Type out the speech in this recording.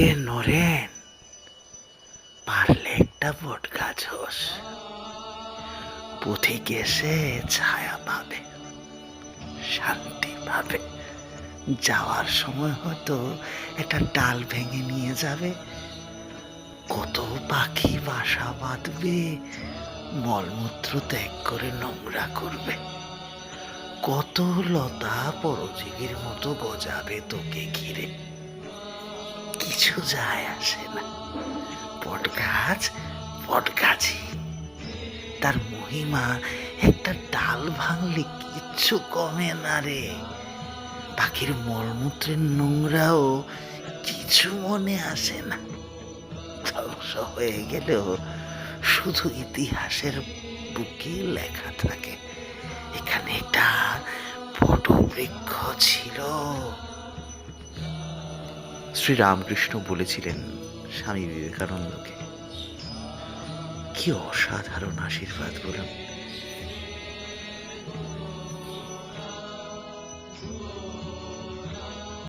এ নরেন, পারলে একটা বট গাছ হোস, পথিক এসে ছায়া পাবে, শান্তি পাবে। যাওয়ার সময় হয়তো একটা ডাল ভেঙে নিয়ে যাবে। কত পাখি বাসা বাঁধবে, মলমূত্র ত্যাগ করে নোংরা করবে। কত লতা পরজীবীর মতো গজাবে তোকে ঘিরে। কিছু যায় আসে না, বটগাছ বটগাছই। তার মহিমা একটা ডাল ভাঙলে কিচ্ছু কমে না রে। পাখির মলমূত্রের নোংরাও কিছু মনে আসে না। ধ্বংস হয়ে গেলেও শুধু ইতিহাসের বুকে লেখা থাকে, এখানে একটা বটবৃক্ষ ছিল। শ্রীরামকৃষ্ণ বলেছিলেন স্বামী বিবেকানন্দকে। কি অসাধারণ আশীর্বাদ বলুন।